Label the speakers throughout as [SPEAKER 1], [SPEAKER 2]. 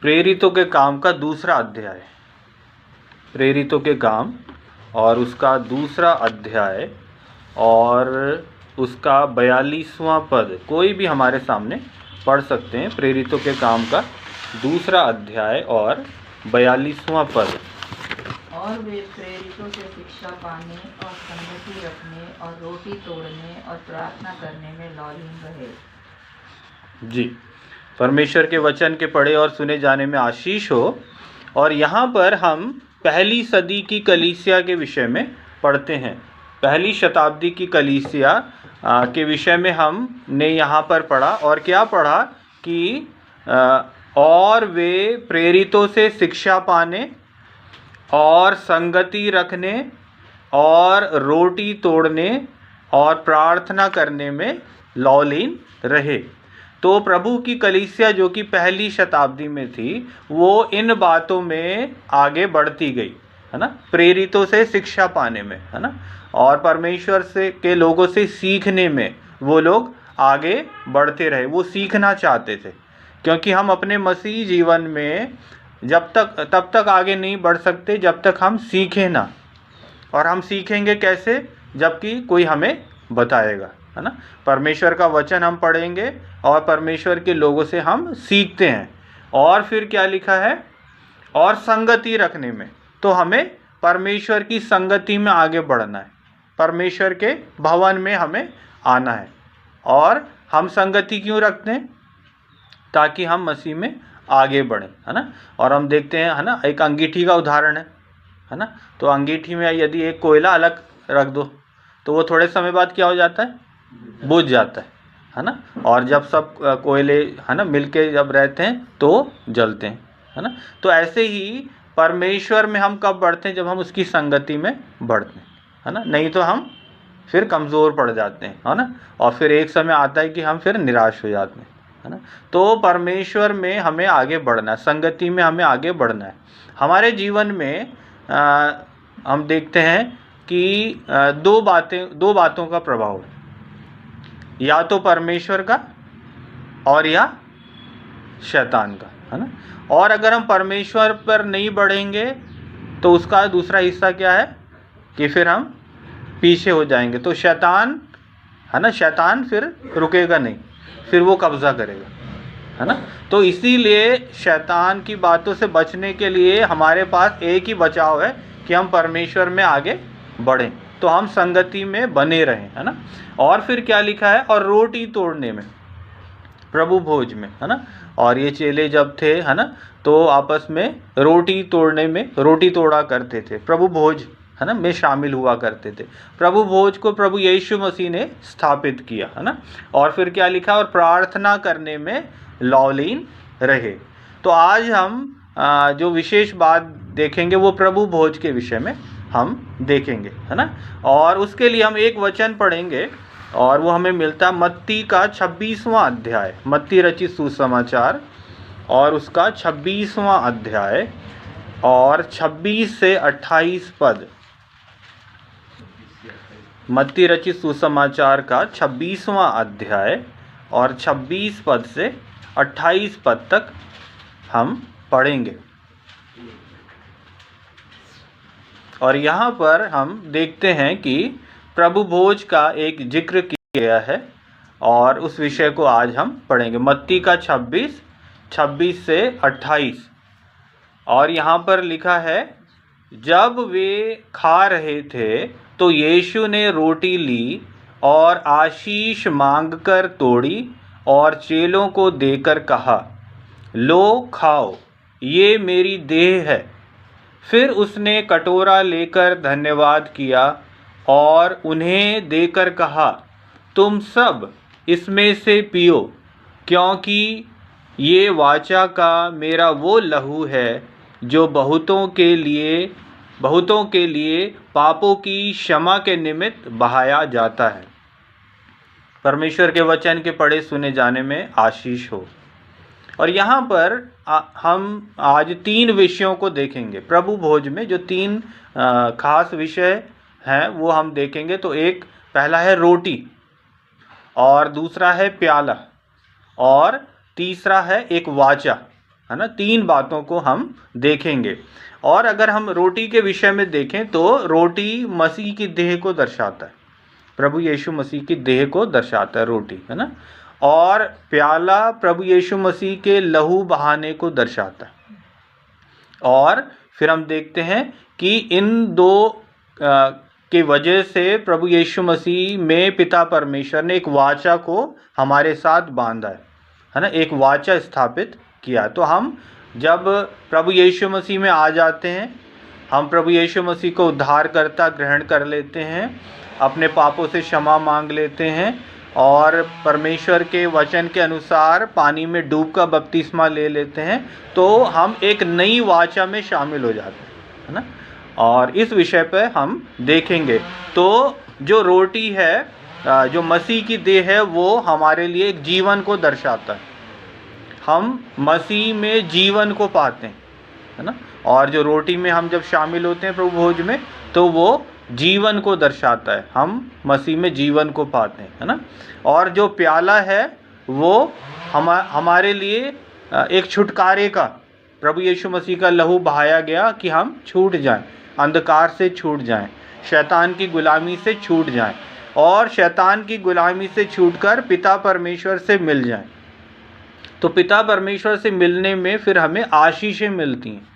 [SPEAKER 1] प्रेरितों के काम का दूसरा अध्याय, प्रेरितों के काम और उसका दूसरा अध्याय और उसका 42वां पद, कोई भी हमारे सामने पढ़ सकते हैं। प्रेरितों के काम का दूसरा अध्याय और 42वां पद।
[SPEAKER 2] और वे प्रेरितों से शिक्षा पाने और संगति रखने और रोटी तोड़ने और प्रार्थना करने में लौलीन रहे।
[SPEAKER 1] जी, परमेश्वर के वचन के पढ़े और सुने जाने में आशीष हो। और यहाँ पर हम पहली सदी की कलीसिया के विषय में पढ़ते हैं। पहली शताब्दी की कलीसिया के विषय में हमने यहाँ पर पढ़ा, और क्या पढ़ा कि और वे प्रेरितों से शिक्षा पाने और संगति रखने और रोटी तोड़ने और प्रार्थना करने में लौलीन रहे। तो प्रभु की कलीसिया जो कि पहली शताब्दी में थी, वो इन बातों में आगे बढ़ती गई, है ना, प्रेरितों से शिक्षा पाने में, है ना, और परमेश्वर से के लोगों से सीखने में वो लोग आगे बढ़ते रहे। वो सीखना चाहते थे, क्योंकि हम अपने मसीही जीवन में तब तक आगे नहीं बढ़ सकते जब तक हम सीखें ना। और हम सीखेंगे कैसे? जबकि कोई हमें बताएगा, है ना। परमेश्वर का वचन हम पढ़ेंगे और परमेश्वर के लोगों से हम सीखते हैं। और फिर क्या लिखा है? और संगति रखने में, तो हमें परमेश्वर की संगति में आगे बढ़ना है, परमेश्वर के भवन में हमें आना है। और हम संगति क्यों रखते हैं? ताकि हम मसीह में आगे बढ़ें, है ना। और हम देखते हैं, है ना, एक अंगीठी का उदाहरण है ना। तो अंगीठी में यदि एक कोयला अलग रख दो तो वो थोड़े समय बाद क्या हो जाता है? बुझ जाता है ना। और जब सब कोयले, है ना, मिलके जब रहते हैं तो जलते हैं, है ना। तो ऐसे ही परमेश्वर में हम कब बढ़ते हैं? जब हम उसकी संगति में बढ़ते हैं, है ना। नहीं तो हम फिर कमज़ोर पड़ जाते हैं, है ना। और फिर एक समय आता है कि हम फिर निराश हो जाते हैं, है ना। तो परमेश्वर में हमें आगे बढ़ना है, संगति में हमें आगे बढ़ना है। हमारे जीवन में हम देखते हैं कि दो बातों का प्रभाव है, या तो परमेश्वर का और या शैतान का, है ना। और अगर हम परमेश्वर पर नहीं बढ़ेंगे तो उसका दूसरा हिस्सा क्या है कि फिर हम पीछे हो जाएंगे। तो शैतान, है ना, शैतान फिर रुकेगा नहीं, फिर वो कब्जा करेगा, है ना। तो इसीलिए शैतान की बातों से बचने के लिए हमारे पास एक ही बचाव है कि हम परमेश्वर में आगे बढ़ें, तो हम संगति में बने रहें, है ना। और फिर क्या लिखा है? और रोटी तोड़ने में, प्रभु भोज में, है ना। और ये चेले जब थे, है ना, तो आपस में रोटी तोड़ने में रोटी तोड़ा करते थे, प्रभु भोज, है ना, में शामिल हुआ करते थे। प्रभु भोज को प्रभु यीशु मसीह ने स्थापित किया, है ना। और फिर क्या लिखा? और प्रार्थना करने में लौलीन रहे। तो आज हम जो विशेष बात देखेंगे वो प्रभु भोज के विषय में हम देखेंगे, है ना। और उसके लिए हम एक वचन पढ़ेंगे और वो हमें मिलता है मत्ती का 26वां अध्याय, मत्ती रचित सुसमाचार और उसका 26वां अध्याय और 26 से 28 पद। मत्ती रचित सुसमाचार का 26वां अध्याय और 26 पद से 28 पद तक हम पढ़ेंगे। और यहाँ पर हम देखते हैं कि प्रभु भोज का एक जिक्र किया गया है और उस विषय को आज हम पढ़ेंगे। मत्ती का 26 से 28। और यहाँ पर लिखा है, जब वे खा रहे थे तो यीशु ने रोटी ली और आशीष मांगकर तोड़ी और चेलों को देकर कहा, लो खाओ, ये मेरी देह है। फिर उसने कटोरा लेकर धन्यवाद किया और उन्हें देकर कहा, तुम सब इसमें से पियो, क्योंकि ये वाचा का मेरा वो लहू है जो बहुतों के लिए पापों की क्षमा के निमित्त बहाया जाता है। परमेश्वर के वचन के पढ़े सुने जाने में आशीष हो। और यहाँ पर हम आज 3 विषयों को देखेंगे। प्रभु भोज में जो 3 खास विषय हैं वो हम देखेंगे। तो एक पहला है रोटी, और दूसरा है प्याला, और तीसरा है एक वाचा, है ना, 3 बातों को हम देखेंगे। और अगर हम रोटी के विषय में देखें तो रोटी मसीह की देह को दर्शाता है, प्रभु यीशु मसीह की देह को दर्शाता है रोटी, है ना। और प्याला प्रभु यीशु मसीह के लहू बहाने को दर्शाता है। और फिर हम देखते हैं कि इन दो के वजह से प्रभु यीशु मसीह में पिता परमेश्वर ने एक वाचा को हमारे साथ बांधा है ना, एक वाचा स्थापित किया। तो हम जब प्रभु यीशु मसीह में आ जाते हैं, हम प्रभु यीशु मसीह को उद्धारकर्ता ग्रहण कर लेते हैं, अपने पापों से क्षमा मांग लेते हैं और परमेश्वर के वचन के अनुसार पानी में डूब का बपतिस्मा ले लेते हैं, तो हम एक नई वाचा में शामिल हो जाते हैं, है ना। और इस विषय पर हम देखेंगे। तो जो रोटी है, जो मसीह की देह है, वो हमारे लिए एक जीवन को दर्शाता है। हम मसीह में जीवन को पाते हैं, है ना। और जो रोटी में हम जब शामिल होते हैं प्रभु भोज में, तो वो जीवन को दर्शाता है, हम मसीह में जीवन को पाते हैं, है ना। और जो प्याला है वो हमारे लिए एक छुटकारे का, प्रभु यीशु मसीह का लहू बहाया गया कि हम छूट जाएं, अंधकार से छूट जाएं, शैतान की गुलामी से छूट जाएं और शैतान की गुलामी से छूटकर पिता परमेश्वर से मिल जाएं। तो पिता परमेश्वर से मिलने में फिर हमें आशीषें मिलती हैं।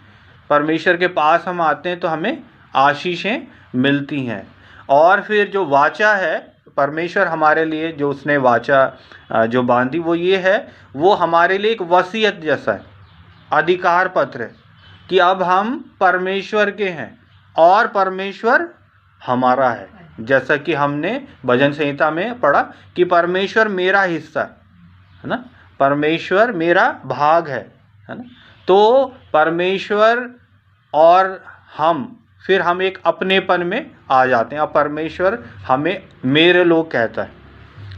[SPEAKER 1] परमेश्वर के पास हम आते हैं तो हमें आशीषें मिलती हैं। और फिर जो वाचा है, परमेश्वर हमारे लिए जो उसने वाचा जो बांधी, वो ये है, वो हमारे लिए एक वसीयत जैसा है, अधिकार पत्र है कि अब हम परमेश्वर के हैं और परमेश्वर हमारा है। जैसा कि हमने भजन संहिता में पढ़ा कि परमेश्वर मेरा हिस्सा है ना, परमेश्वर मेरा भाग है ना। तो परमेश्वर और फिर हम एक अपनेपन में आ जाते हैं। अब परमेश्वर हमें मेरे लोग कहता है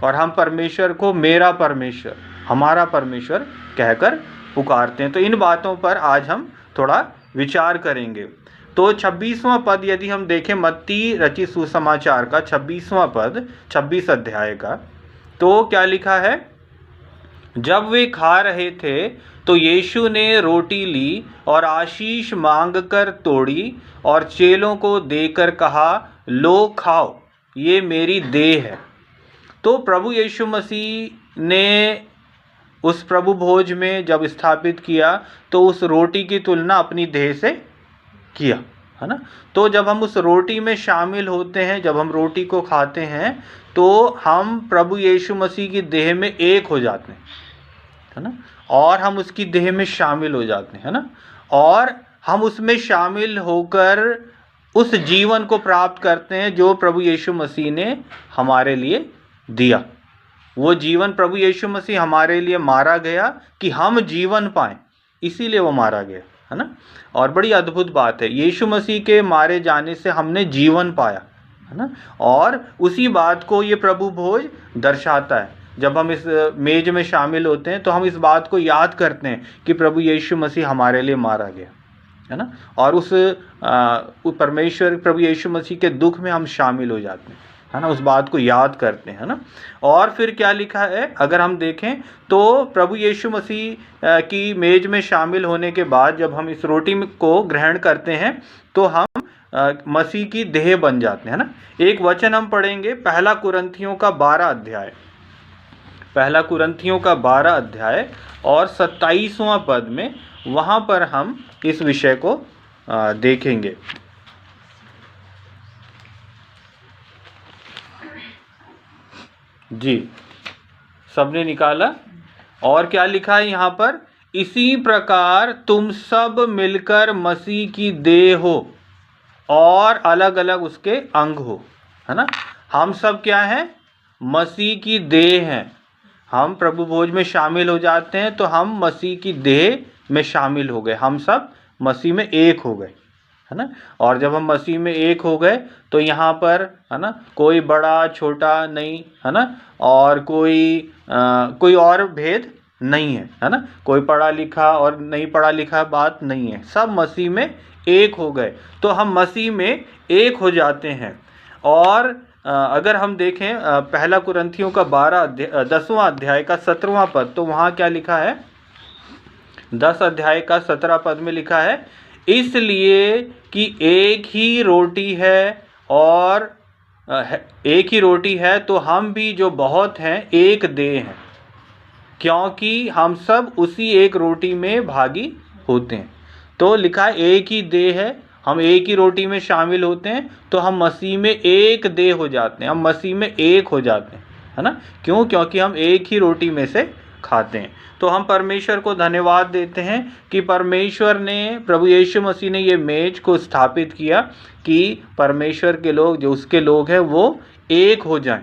[SPEAKER 1] और हम परमेश्वर को मेरा परमेश्वर, हमारा परमेश्वर कहकर पुकारते हैं। तो इन बातों पर आज हम थोड़ा विचार करेंगे। तो 26वां पद यदि हम देखें मत्ती रचित सुसमाचार का 26वां पद, 26 अध्याय का, तो क्या लिखा है? जब वे खा रहे थे तो यीशु ने रोटी ली और आशीष मांगकर तोड़ी और चेलों को देकर कहा, लो खाओ, ये मेरी देह है। तो प्रभु यीशु मसीह ने उस प्रभु भोज में जब स्थापित किया तो उस रोटी की तुलना अपनी देह से किया, है ना। तो जब हम उस रोटी में शामिल होते हैं, जब हम रोटी को खाते हैं, तो हम प्रभु यीशु मसीह की देह में एक हो जाते हैं, है ना, और हम उसकी देह में शामिल हो जाते हैं, है ना। और हम उसमें शामिल होकर उस जीवन को प्राप्त करते हैं जो प्रभु यीशु मसीह ने हमारे लिए दिया। वो जीवन प्रभु यीशु मसीह हमारे लिए मारा गया कि हम जीवन पाएं, इसीलिए वो मारा गया, है ना। और बड़ी अद्भुत बात है, यीशु मसीह के मारे जाने से हमने जीवन पाया, है ना। और उसी बात को ये प्रभु भोज दर्शाता है। जब हम इस मेज में शामिल होते हैं तो हम इस बात को याद करते हैं कि प्रभु यीशु मसीह हमारे लिए मारा गया, है ना। और उस परमेश्वर प्रभु यीशु मसीह के दुख में हम शामिल हो जाते हैं, है ना, उस बात को याद करते हैं, है ना। और फिर क्या लिखा है अगर हम देखें तो प्रभु यीशु मसीह की मेज में शामिल होने के बाद जब हम इस रोटी को ग्रहण करते हैं तो हम मसीह की देह बन जाते हैं, है ना। एक वचन हम पढ़ेंगे, पहला कुरिन्थियों का 12 अध्याय, पहला कुरिन्थियों का 12 अध्याय और 27वां पद में, वहाँ पर हम इस विषय को देखेंगे। जी, सबने निकाला? और क्या लिखा है यहाँ पर? इसी प्रकार तुम सब मिलकर मसीह की देह हो और अलग अलग उसके अंग हो, है ना। हम सब क्या हैं? मसीह की देह हैं। हम प्रभु भोज में शामिल हो जाते हैं तो हम मसीह की देह में शामिल हो गए, हम सब मसीह में एक हो गए, है ना। और जब हम मसीह में एक हो गए तो यहाँ पर, है ना, कोई बड़ा छोटा नहीं, है ना, और कोई और भेद नहीं है ना, कोई पढ़ा लिखा और नहीं पढ़ा लिखा बात नहीं है, सब मसीह में एक हो गए। तो हम मसीह में एक हो जाते हैं। और अगर हम देखें पहला कुरिन्थियों का 10वां अध्याय का 17वां पद, तो वहाँ क्या लिखा है? 10 अध्याय का 17 पद में लिखा है, इसलिए कि एक ही रोटी है और एक ही रोटी है तो हम भी जो बहुत हैं एक देह हैं, क्योंकि हम सब उसी एक रोटी में भागी होते हैं। तो लिखा है एक ही देह है, हम एक ही रोटी में शामिल होते हैं तो हम मसीह में एक देह हो जाते हैं, हम मसीह में एक हो जाते हैं, है ना। क्यों? क्योंकि हम एक ही रोटी में से खाते हैं। तो हम परमेश्वर को धन्यवाद देते हैं कि परमेश्वर ने, प्रभु यीशु मसीह ने ये मेज को स्थापित किया कि परमेश्वर के लोग, जो उसके लोग हैं, वो एक हो जाएं,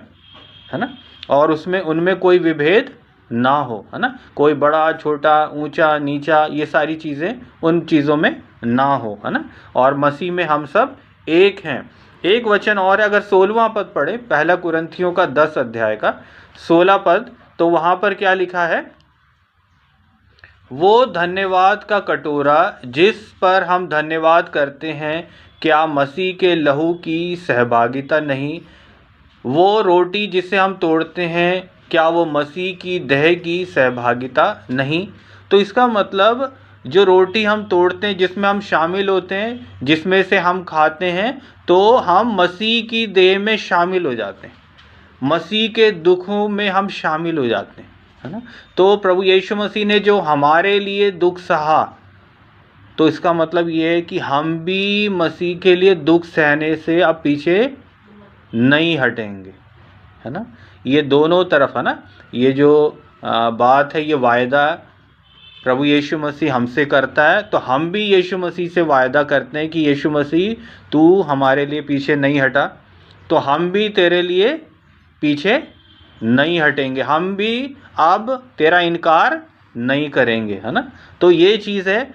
[SPEAKER 1] है ना, और उसमें उनमें कोई विभेद ना हो, है ना। कोई बड़ा छोटा, ऊंचा नीचा, ये सारी चीज़ें उन चीज़ों में ना हो, है ना। और मसीह में हम सब एक हैं। एक वचन और है, अगर 16वां पद पढ़े, पहला कुरिन्थियों का 10 अध्याय का 16 पद, तो वहाँ पर क्या लिखा है, वो धन्यवाद का कटोरा जिस पर हम धन्यवाद करते हैं, क्या मसीह के लहू की सहभागिता नहीं? वो रोटी जिसे हम तोड़ते हैं, क्या वो मसीह की देह की सहभागिता नहीं? तो इसका मतलब जो रोटी हम तोड़ते हैं, जिसमें हम शामिल होते हैं, जिसमें से हम खाते हैं, तो हम मसीह की देह में शामिल हो जाते हैं, मसीह के दुखों में हम शामिल हो जाते हैं, है ना। तो प्रभु यीशु मसीह ने जो हमारे लिए दुख सहा, तो इसका मतलब ये है कि हम भी मसीह के लिए दुख सहने से अब पीछे नहीं हटेंगे, है ना। ये दोनों तरफ, है ना। ये जो बात है, ये वायदा प्रभु यीशु मसीह हमसे करता है, तो हम भी यीशु मसीह से वायदा करते हैं कि यीशु मसीह, तू हमारे लिए पीछे नहीं हटा, तो हम भी तेरे लिए पीछे नहीं हटेंगे, हम भी अब तेरा इनकार नहीं करेंगे, है ना। तो ये चीज़ है,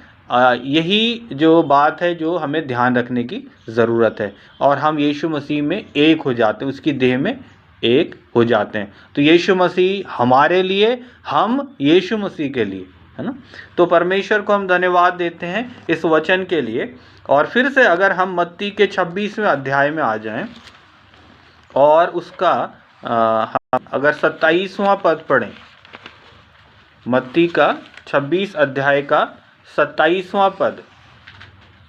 [SPEAKER 1] यही जो बात है जो हमें ध्यान रखने की ज़रूरत है, और हम यीशु मसीह में एक हो जाते हैं, उसकी देह में एक हो जाते हैं। तो यीशु मसीह हमारे लिए, हम यीशु मसीह के लिए, है ना। तो परमेश्वर को हम धन्यवाद देते हैं इस वचन के लिए। और फिर से अगर हम मत्ती के 26वें अध्याय में आ जाएं और उसका अगर 27वां पद पढ़ें, मत्ती का 26 अध्याय का 27वां पद,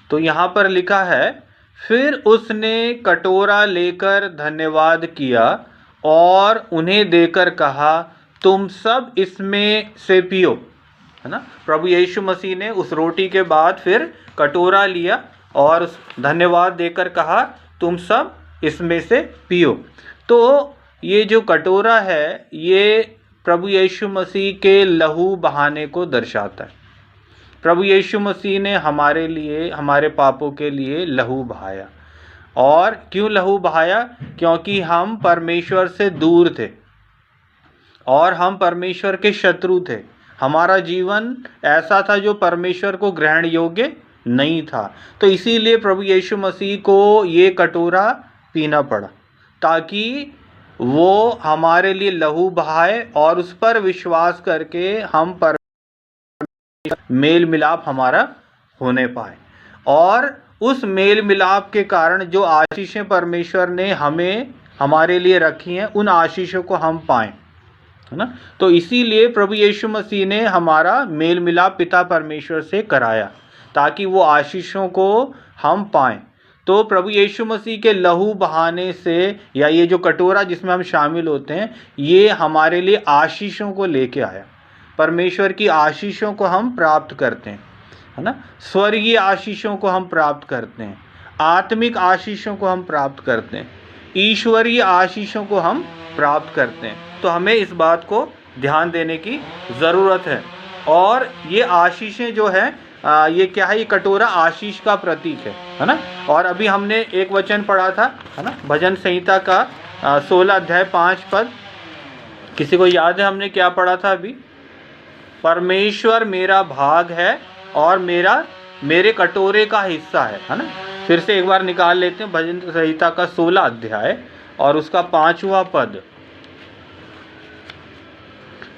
[SPEAKER 1] तो यहाँ पर लिखा है, फिर उसने कटोरा लेकर धन्यवाद किया और उन्हें देकर कहा, तुम सब इसमें से पियो, है ना। प्रभु यीशु मसीह ने उस रोटी के बाद फिर कटोरा लिया और धन्यवाद देकर कहा, तुम सब इसमें से पियो। तो ये जो कटोरा है, ये प्रभु यीशु मसीह के लहू बहाने को दर्शाता है। प्रभु यीशु मसीह ने हमारे लिए, हमारे पापों के लिए लहू बहाया। और क्यों लहू बहाया? क्योंकि हम परमेश्वर से दूर थे और हम परमेश्वर के शत्रु थे। हमारा जीवन ऐसा था जो परमेश्वर को ग्रहण योग्य नहीं था। तो इसीलिए प्रभु यीशु मसीह को ये कटोरा पीना पड़ा, ताकि वो हमारे लिए लहू बहाए और उस पर विश्वास करके हम पर मेल मिलाप हमारा होने पाए, और उस मेल मिलाप के कारण जो आशीषें परमेश्वर ने हमें, हमारे लिए रखी हैं, उन आशीषों को हम पाएं, है ना। तो इसीलिए प्रभु यीशु मसीह ने हमारा मेल मिलाप पिता परमेश्वर से कराया, ताकि वो आशीषों को हम पाएं। तो प्रभु यीशु मसीह के लहू बहाने से, या ये जो कटोरा जिसमें हम शामिल होते हैं, ये हमारे लिए आशीषों को लेके आया। परमेश्वर की आशीषों को हम प्राप्त करते हैं, है ना। स्वर्गीय आशीषों को हम प्राप्त करते हैं, आत्मिक आशीषों को हम प्राप्त करते हैं, ईश्वरीय आशीषों को हम प्राप्त करते हैं। तो हमें इस बात को ध्यान देने की ज़रूरत है। और ये आशीषें जो है, ये क्या है? ये कटोरा आशीष का प्रतीक है ना। और अभी हमने एक वचन पढ़ा था, है ना, भजन संहिता का 16 अध्याय 5 पद। किसी को याद है हमने क्या पढ़ा था अभी? परमेश्वर मेरा भाग है और मेरे कटोरे का हिस्सा है ना। फिर से एक बार निकाल लेते हैं, भजन संहिता का 16 अध्याय और उसका 5वां पद।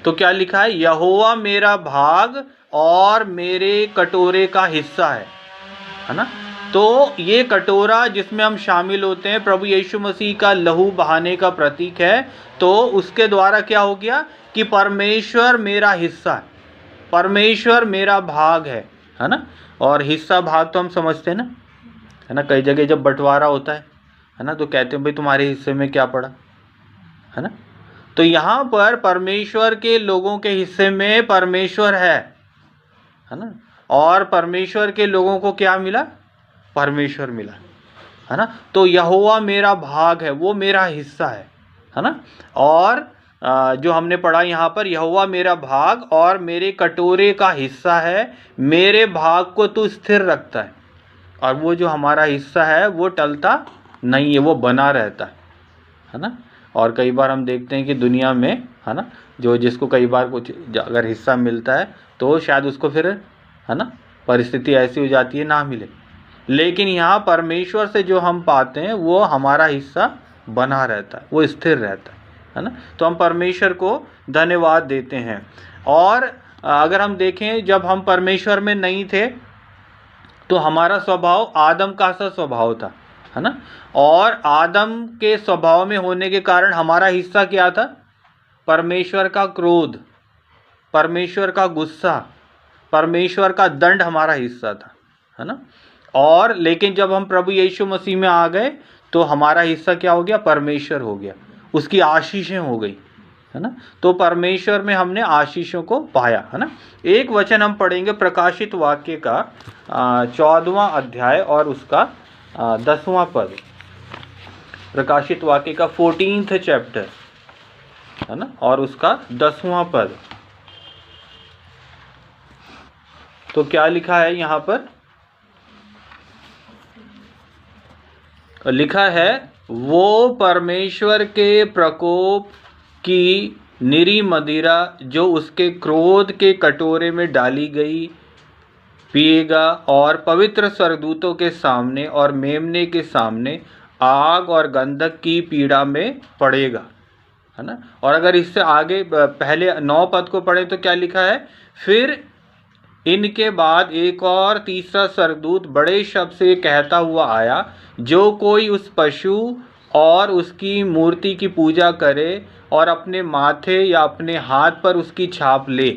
[SPEAKER 1] तो क्या लिखा है? यहोवा मेरा भाग और मेरे कटोरे का हिस्सा है ना। तो ये कटोरा जिसमें हम शामिल होते हैं, प्रभु यीशु मसीह का लहू बहाने का प्रतीक है। तो उसके द्वारा क्या हो गया कि परमेश्वर मेरा हिस्सा है, परमेश्वर मेरा भाग है ना। और हिस्सा भाग तो हम समझते हैं ना, है ना। कई जगह जब बंटवारा होता है ना, तो कहते हैं भाई तुम्हारे हिस्से में क्या पड़ा, है ना। तो यहाँ पर परमेश्वर के लोगों के हिस्से में परमेश्वर है ना। और परमेश्वर के लोगों को क्या मिला, परमेश्वर मिला, है ना। तो यहोवा मेरा भाग है, वो मेरा हिस्सा है ना। और जो हमने पढ़ा यहाँ पर, यहोवा मेरा भाग और मेरे कटोरे का हिस्सा है, मेरे भाग को तू स्थिर रखता है। और वो जो हमारा हिस्सा है वो टलता नहीं है, वो बना रहता है ना। और कई बार हम देखते हैं कि दुनिया में, है ना, जो जिसको कई बार कुछ अगर हिस्सा मिलता है तो शायद उसको फिर, है ना, परिस्थिति ऐसी हो जाती है ना मिले। लेकिन यहाँ परमेश्वर से जो हम पाते हैं वो हमारा हिस्सा बना रहता है, वो स्थिर रहता है ना। तो हम परमेश्वर को धन्यवाद देते हैं। और अगर हम देखें, जब हम परमेश्वर में नहीं थे तो हमारा स्वभाव आदम का सा स्वभाव था, है ना। और आदम के स्वभाव में होने के कारण हमारा हिस्सा क्या था, परमेश्वर का क्रोध, परमेश्वर का गुस्सा, परमेश्वर का दंड हमारा हिस्सा था, है ना। और लेकिन जब हम प्रभु यीशु मसीह में आ गए तो हमारा हिस्सा क्या हो गया, परमेश्वर हो गया, उसकी आशीषें हो गई, है ना। तो परमेश्वर में हमने आशीषों को पाया, है ना। एक वचन हम पढ़ेंगे प्रकाशित वाक्य का 14वां अध्याय और उसका 10वां पद। प्रकाशित वाक्य का 14th चैप्टर, है ना, और उसका 10वां पद। तो क्या लिखा है यहाँ पर, लिखा है, वो परमेश्वर के प्रकोप की निरी मदिरा जो उसके क्रोध के कटोरे में डाली गई पिएगा, और पवित्र स्वर्गदूतों के सामने और मेमने के सामने आग और गंधक की पीड़ा में पड़ेगा, है ना। और अगर इससे आगे पहले 9 पद को पढ़े तो क्या लिखा है, फिर इनके बाद एक और तीसरा स्वर्गदूत बड़े शब्द से कहता हुआ आया, जो कोई उस पशु और उसकी मूर्ति की पूजा करे और अपने माथे या अपने हाथ पर उसकी छाप ले,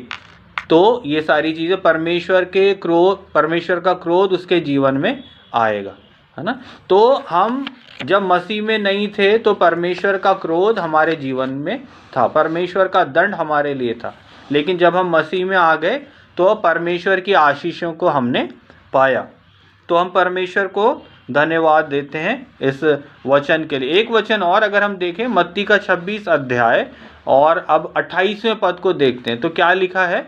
[SPEAKER 1] तो ये सारी चीज़ें परमेश्वर के क्रोध, परमेश्वर का क्रोध उसके जीवन में आएगा, है ना। तो हम जब मसीह में नहीं थे तो परमेश्वर का क्रोध हमारे जीवन में था, परमेश्वर का दंड हमारे लिए था। लेकिन जब हम मसीह में आ गए तो परमेश्वर की आशीषों को हमने पाया। तो हम परमेश्वर को धन्यवाद देते हैं इस वचन के लिए। एक वचन और अगर हम देखें, मत्ती का 26 अध्याय और अब 28वें पद को देखते हैं तो क्या लिखा है।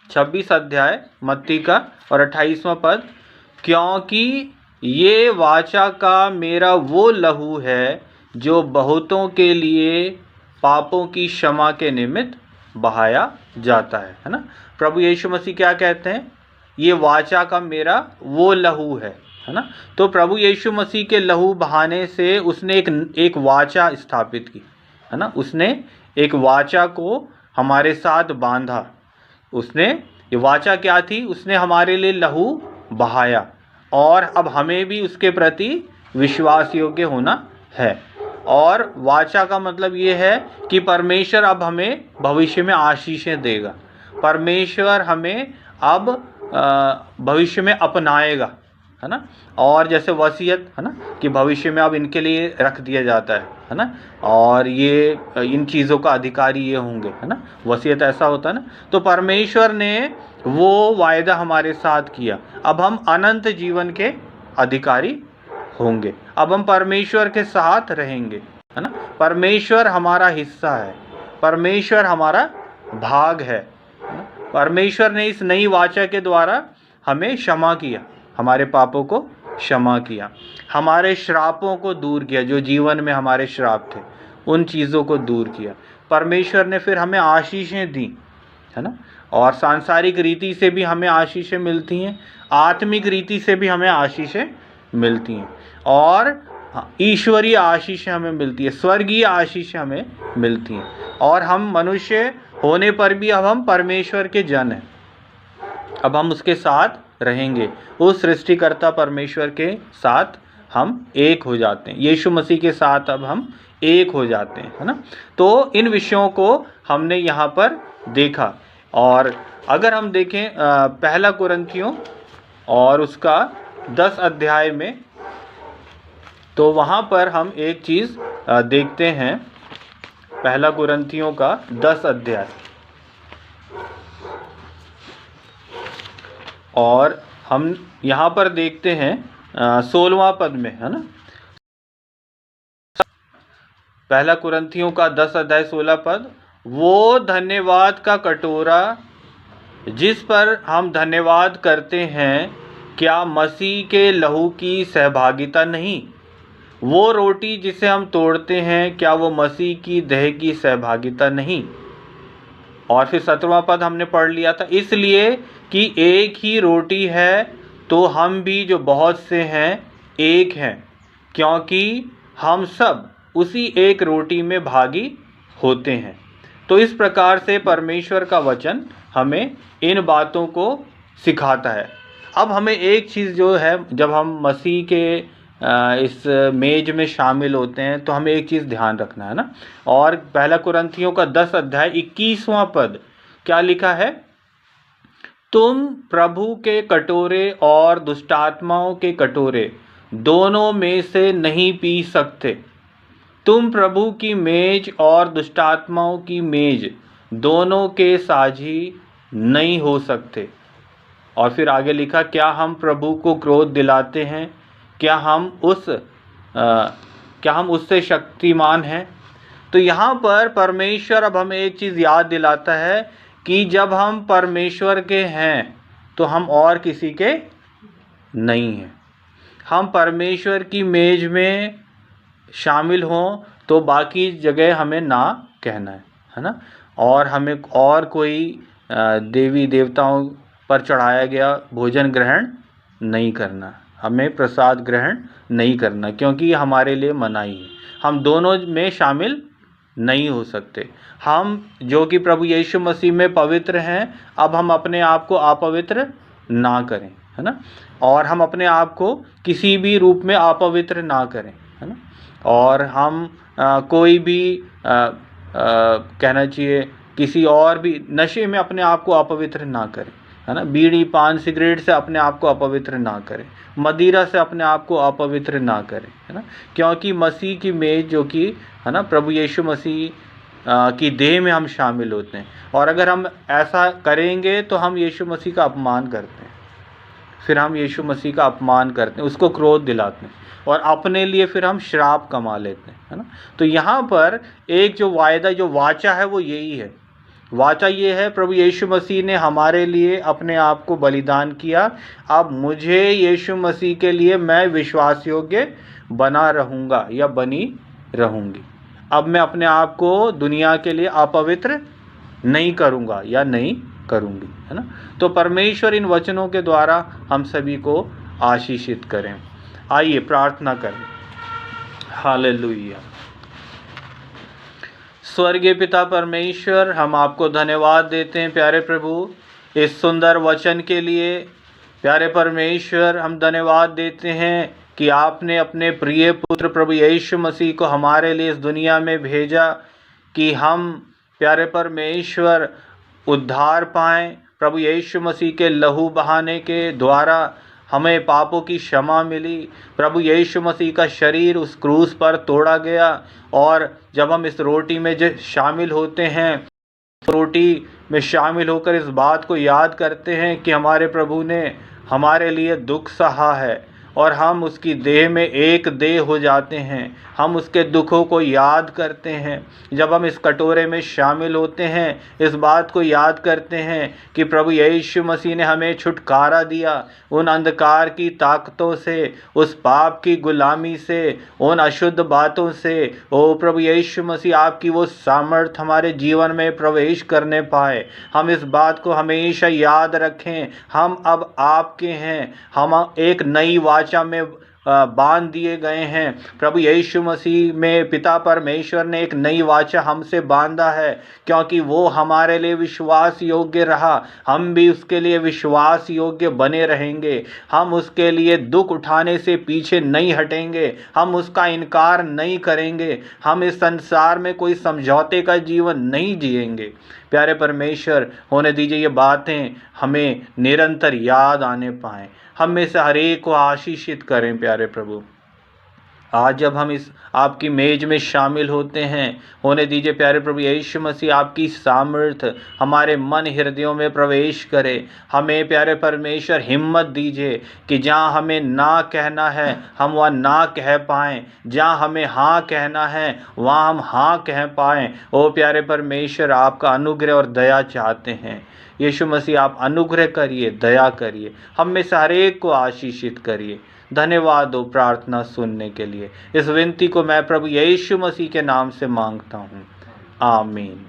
[SPEAKER 1] 26 अध्याय मत्ती का और 28वां पद, क्योंकि ये वाचा का मेरा वो लहू है जो बहुतों के लिए पापों की क्षमा के निमित्त बहाया जाता है ना। प्रभु यीशु मसीह क्या कहते हैं, ये वाचा का मेरा वो लहू है ना। तो प्रभु यीशु मसीह के लहू बहाने से उसने एक वाचा स्थापित की, है ना। उसने एक वाचा को हमारे साथ बांधा। उसने, ये वाचा क्या थी, उसने हमारे लिए लहू बहाया और अब हमें भी उसके प्रति विश्वास योग्य होना है। और वाचा का मतलब ये है कि परमेश्वर अब हमें भविष्य में आशीषें देगा, परमेश्वर हमें अब भविष्य में अपनाएगा, है ना। और जैसे वसीयत, है ना, कि भविष्य में अब इनके लिए रख दिया जाता है ना। और ये इन चीज़ों का अधिकारी ये होंगे, है ना, वसीयत ऐसा होता है ना। तो परमेश्वर ने वो वायदा हमारे साथ किया, अब हम अनंत जीवन के अधिकारी होंगे, अब हम परमेश्वर के साथ रहेंगे, है ना। परमेश्वर हमारा हिस्सा है, परमेश्वर हमारा भाग है। परमेश्वर ने इस नई वाचा के द्वारा हमें क्षमा किया, हमारे पापों को क्षमा किया, हमारे श्रापों को दूर किया, जो जीवन में हमारे श्राप थे उन चीज़ों को दूर किया। परमेश्वर ने फिर हमें आशीषें दी, है ना। और सांसारिक रीति से भी हमें आशीषें मिलती हैं, आत्मिक रीति से भी हमें आशीषें मिलती हैं, और ईश्वरीय आशीषें हमें मिलती है, स्वर्गीय आशीषें हमें मिलती हैं। और हम मनुष्य होने पर भी अब हम परमेश्वर के जन हैं, अब हम उसके साथ रहेंगे, उस सृष्टिकर्ता परमेश्वर के साथ हम एक हो जाते हैं, यीशु मसीह के साथ अब हम एक हो जाते हैं, है ना। तो इन विषयों को हमने यहाँ पर देखा। और अगर हम देखें पहला कुरिन्थियों और उसका 10 अध्याय में, तो वहाँ पर हम एक चीज़ देखते हैं। पहला कुरिन्थियों का 10 अध्याय और हम यहाँ पर देखते हैं 16वां पद में, है ना। पहला कुरिन्थियों का 10 अध्याय 16 पद, वो धन्यवाद का कटोरा जिस पर हम धन्यवाद करते हैं, क्या मसीह के लहू की सहभागिता नहीं? वो रोटी जिसे हम तोड़ते हैं, क्या वो मसीह की देह की सहभागिता नहीं? और फिर 17वां पद हमने पढ़ लिया था, इसलिए कि एक ही रोटी है तो हम भी जो बहुत से हैं एक हैं, क्योंकि हम सब उसी एक रोटी में भागी होते हैं। तो इस प्रकार से परमेश्वर का वचन हमें इन बातों को सिखाता है। अब हमें एक चीज़ जो है, जब हम मसीह के इस मेज में शामिल होते हैं तो हमें एक चीज़ ध्यान रखना है ना। और पहला कुरिन्थियों का 10 अध्याय 21वां पद क्या लिखा है? तुम प्रभु के कटोरे और दुष्टात्माओं के कटोरे दोनों में से नहीं पी सकते। तुम प्रभु की मेज और दुष्टात्माओं की मेज दोनों के साझी नहीं हो सकते। और फिर आगे लिखा, क्या हम प्रभु को क्रोध दिलाते हैं? क्या हम उससे शक्तिमान हैं? तो यहाँ पर परमेश्वर अब हमें एक चीज़ याद दिलाता है कि जब हम परमेश्वर के हैं तो हम और किसी के नहीं हैं। हम परमेश्वर की मेज में शामिल हों तो बाकी जगह हमें ना कहना है ना। और हमें और कोई देवी देवताओं पर चढ़ाया गया भोजन ग्रहण नहीं करना, हमें प्रसाद ग्रहण नहीं करना, क्योंकि ये हमारे लिए मनाही है। हम दोनों में शामिल नहीं हो सकते। हम जो कि प्रभु यीशु मसीह में पवित्र हैं, अब हम अपने आप को अपवित्र ना करें, है ना। और हम अपने आप को किसी भी रूप में अपवित्र ना करें, है ना। और हम कोई भी कहना चाहिए किसी और भी नशे में अपने आप को अपवित्र ना करें, है ना। बीड़ी पान सिगरेट से अपने आप को अपवित्र ना करें, मदिरा से अपने आप को अपवित्र ना करें, है ना। क्योंकि मसीह की मेज जो कि है ना, प्रभु यीशु मसीह की देह में हम शामिल होते हैं। और अगर हम ऐसा करेंगे तो हम यीशु मसीह का अपमान करते हैं, फिर हम यीशु मसीह का अपमान करते हैं, उसको क्रोध दिलाते हैं और अपने लिए फिर हम श्राप कमा लेते हैं, है ना। तो यहाँ पर एक जो वायदा, जो वाचा है, वो यही है। वाचा ये है, प्रभु यीशु मसीह ने हमारे लिए अपने आप को बलिदान किया। अब मुझे यीशु मसीह के लिए मैं विश्वास योग्य बना रहूँगा या बनी रहूँगी। अब मैं अपने आप को दुनिया के लिए अपवित्र नहीं करूँगा या नहीं करूँगी, है ना। तो परमेश्वर इन वचनों के द्वारा हम सभी को आशीषित करें। आइए प्रार्थना करें। हालेलुया। स्वर्गीय पिता परमेश्वर, हम आपको धन्यवाद देते हैं प्यारे प्रभु इस सुंदर वचन के लिए। प्यारे परमेश्वर, हम धन्यवाद देते हैं कि आपने अपने प्रिय पुत्र प्रभु यीशु मसीह को हमारे लिए इस दुनिया में भेजा कि हम प्यारे परमेश्वर उद्धार पाएं। प्रभु यीशु मसीह के लहू बहाने के द्वारा हमें पापों की क्षमा मिली। प्रभु यीशु मसीह का शरीर उस क्रूस पर तोड़ा गया और जब हम इस रोटी में शामिल होते हैं, रोटी में शामिल होकर इस बात को याद करते हैं कि हमारे प्रभु ने हमारे लिए दुख सहा है और हम उसकी देह में एक देह हो जाते हैं। हम उसके दुखों को याद करते हैं। जब हम इस कटोरे में शामिल होते हैं, इस बात को याद करते हैं कि प्रभु यीशु मसीह ने हमें छुटकारा दिया उन अंधकार की ताकतों से, उस पाप की गुलामी से, उन अशुद्ध बातों से। ओ प्रभु यीशु मसीह, आपकी वो सामर्थ हमारे जीवन में प्रवेश करने पाए। हम इस बात को हमेशा याद रखें, हम अब आपके हैं। हम एक नई वाचा में बांध दिए गए हैं। प्रभु यीशु मसीह में पिता परमेश्वर ने एक नई वाचा हमसे बांधा है, क्योंकि वो हमारे लिए विश्वास योग्य रहा। हम भी उसके लिए विश्वास योग्य बने रहेंगे। हम उसके लिए दुख उठाने से पीछे नहीं हटेंगे। हम उसका इनकार नहीं करेंगे। हम इस संसार में कोई समझौते का जीवन नहीं जिएंगे। प्यारे परमेश्वर, होने दीजिए ये बातें हमें निरंतर याद आने पाएँ। हम में से हर एक को आशीषित करें प्यारे प्रभु। आज जब हम इस आपकी मेज में शामिल होते हैं, होने दीजिए प्यारे प्रभु यीशु मसीह आपकी सामर्थ्य हमारे मन हृदयों में प्रवेश करे। हमें प्यारे परमेश्वर हिम्मत दीजिए कि जहाँ हमें ना कहना है हम वहाँ ना कह पाएँ, जहाँ हमें हाँ कहना है वहाँ हम हाँ कह पाएँ। ओ प्यारे परमेश्वर, आपका अनुग्रह और दया चाहते हैं। यीशु मसीह आप अनुग्रह करिए, दया करिए, हम में से हर एक को आशीषित करिए। धन्यवाद हो प्रार्थना सुनने के लिए। इस विनती को मैं प्रभु यीशु मसीह के नाम से मांगता हूँ, आमीन।